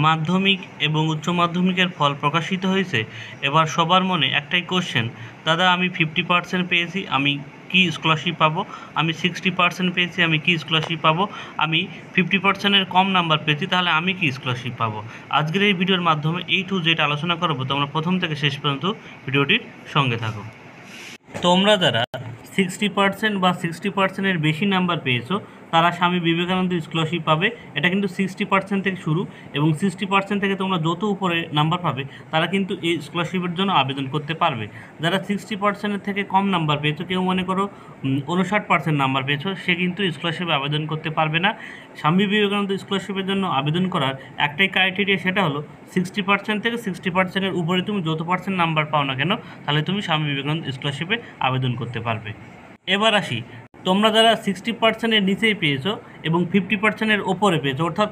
মাধ্যমিক এবং উচ্চ মাধ্যমিকের ফল প্রকাশিত হয়েছে। এবার সবার মনে একটাই কোশ্চেন, দাদা আমি 50% পেয়েছি, আমি কি স্কলারশিপ পাবো? আমি 60% পেয়েছি, আমি কি স্কলারশিপ পাবো? আমি 50%-এর কম নাম্বার পেয়েছি, তাহলে আমি কি স্কলারশিপ পাবো? আজকের এই ভিডিওর মাধ্যমে এই টু জেড আলোচনা করবো। তোমরা প্রথম থেকে শেষ পর্যন্ত ভিডিওটির সঙ্গে থাকো। তোমরা যারা 60% বা 60%-এর বেশি নাম্বার পেয়েছো তারা স্বামী বিবেকানন্দ স্কলারশিপ পাবে। এটা কিন্তু 60% থেকে শুরু, এবং 60% থেকে তোমরা যত উপরে নাম্বার পাবে তারা কিন্তু এই স্কলারশিপের জন্য আবেদন করতে পারবে। যারা 60%-এর থেকে কম নাম্বার পেয়েছো, কেউ মনে করো 59% নাম্বার পেয়েছো, সে কিন্তু স্কলারশিপে আবেদন করতে পারবে না। স্বামী বিবেকানন্দ স্কলারশিপের জন্য আবেদন করার একটাই ক্রাইটেরিয়া, সেটা হলো 60% থেকে 60%-এর উপরে তুমি যত পার্সেন্ট নাম্বার পাও না কেন, তাহলে তুমি স্বামী বিবেকানন্দ স্কলারশিপে আবেদন করতে পারবে। এবার আসি, তোমরা যারা 60%-এর নিচেই পেয়েছো এবং 50%-এর ওপরে পেয়েছো, অর্থাৎ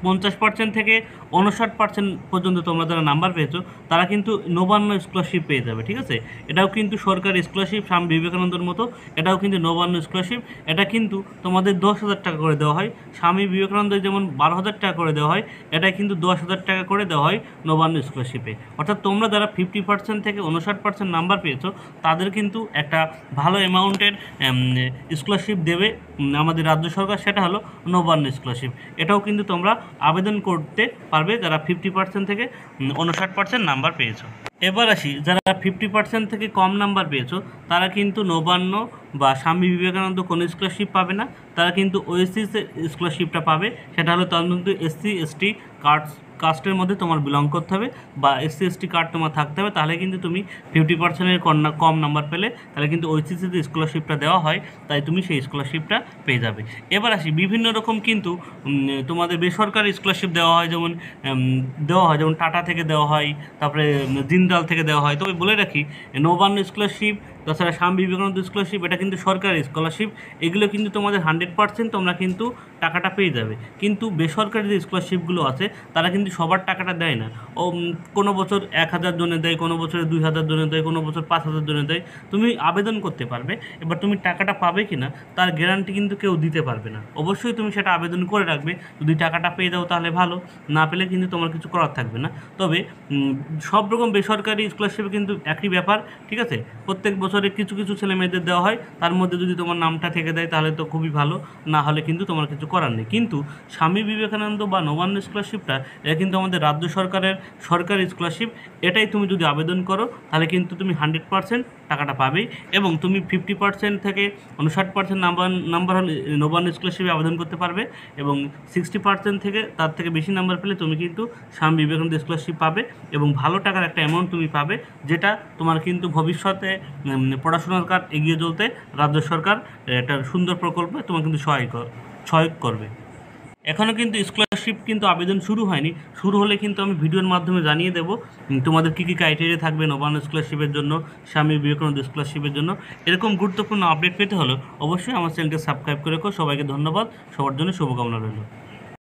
50% থেকে 59% পর্যন্ত তোমরা যারা নাম্বার পেয়েছো তারা কিন্তু নবান্ন স্কলারশিপ পেয়ে যাবে। ঠিক আছে, এটাও কিন্তু সরকারি স্কলারশিপ, স্বামী বিবেকানন্দর মতো এটাও কিন্তু নবান্ন স্কলারশিপ। এটা কিন্তু তোমাদের 10,000 টাকা করে দেওয়া হয়। স্বামী বিবেকানন্দ যেমন 12,000 টাকা করে দেওয়া হয়, এটা কিন্তু 10,000 টাকা করে দেওয়া হয় নবান্ন স্কলারশিপে। অর্থাৎ তোমরা যারা 50% থেকে 59% নাম্বার পেয়েছো তাদের কিন্তু একটা ভালো অ্যামাউন্টের স্কলারশিপ দেবে আমাদের রাজ্য সরকার, সেটা হলো নবান্ন স্কলারশিপ। এটাও কিন্তু তোমরা আবেদন করতে পারবে যারা 50% থেকে 59% নাম্বার পেয়েছো। এবার আসি, যারা 50% থেকে কম নাম্বার পেয়েছো তারা কিন্তু নবান্ন বা স্বামী বিবেকানন্দ কোনো স্কলারশিপ পাবে না। তারা কিন্তু ওএসসি স্কলারশিপটা পাবে। সেটা হলো তার মধ্যে SC/ST কাস্টের মধ্যে তোমার বিলং করতে হবে, বা SC/ST কার্ড তোমার থাকতে হবে, তাহলে কিন্তু তুমি 50%-এর কম নাম্বার পেলে তাহলে কিন্তু ওএসসিতে স্কলারশিপটা দেওয়া হয়, তাই তুমি সেই স্কলারশিপটা পেয়ে যাবে। এবার আসি, বিভিন্ন রকম কিন্তু তোমাদের বেসরকারি স্কলারশিপ দেওয়া হয়, যেমন টাটা থেকে দেওয়া হয়, তারপরে জিন্দাল থেকে দেওয়া হয়। তবে বলে রাখি, নবান্ন স্কলারশিপ, তাছাড়া স্বামী বিবেকানন্দ স্কলারশিপ, এটা কিন্তু সরকারি স্কলারশিপ। এগুলো কিন্তু তোমাদের 100% তোমরা কিন্তু টাকাটা পেয়ে যাবে। কিন্তু বেসরকারি যে স্কলারশিপগুলো আছে তারা কিন্তু সবার টাকাটা দেয় না। কোনো বছর 1,000 জনে দেয়, কোনো বছরে 2,000 জনে দেয়, কোনো বছর 5,000 জনে দেয়। তুমি আবেদন করতে পারবে, এবার তুমি টাকাটা পাবে কি না তার গ্যারান্টি কিন্তু কেউ দিতে পারবে না। অবশ্যই তুমি সেটা আবেদন করে রাখবে, যদি টাকাটা পেয়ে যাও তাহলে ভালো, না পেলে কিন্তু তোমার কিছু করার থাকবে না। তবে সব রকম বেসরকারি স্কলারশিপে কিন্তু একই ব্যাপার। ঠিক আছে, প্রত্যেক বছরে কিছু কিছু ছেলে মেয়েদের দেওয়া হয়, তার মধ্যে যদি তোমার নামটা থেকে দেয় তাহলে তো খুবই ভালো, না হলে কিন্তু তোমার কিছু করার নেই। কিন্তু স্বামী বিবেকানন্দ বা নবান্ন স্কলারশিপটা এটা কিন্তু আমাদের রাজ্য সরকারের সরকারি স্কলারশিপ। এটাই তুমি যদি আবেদন করো তাহলে কিন্তু তুমি 100% টাকাটা পাবেই, এবং তুমি 50% থেকে 59% নাম্বার হলে নবান্ন স্কলারশিপে আবেদন করতে পারবে, এবং 60% থেকে তার থেকে বেশি নাম্বার পেলে তুমি কিন্তু স্বামী বিবেকানন্দ স্কলারশিপ পাবে, এবং ভালো টাকার একটা অ্যামাউন্ট তুমি পাবে, যেটা তোমার কিন্তু ভবিষ্যতে পড়াশোনার কাজ এগিয়ে চলতে রাজ্য সরকার একটা সুন্দর প্রকল্পে তোমার কিন্তু সহায়ক করবে। এখনও কিন্তু স্কলারশিপ কিন্তু আবেদন শুরু হয়নি। শুরু হলে কিন্তু আমি ভিডিওর মাধ্যমে জানিয়ে দেবো তোমাদের কী কী ক্রাইটেরিয়া থাকবে নবান্ন স্কলারশিপের জন্য, স্বামী বিবেকানন্দ স্কলারশিপের জন্য। এরকম গুরুত্বপূর্ণ আপডেট পেতে হলে অবশ্যই আমার চ্যানেলকে সাবস্ক্রাইব করে রাখো। সবাইকে ধন্যবাদ, সবার জন্য শুভকামনা রইল।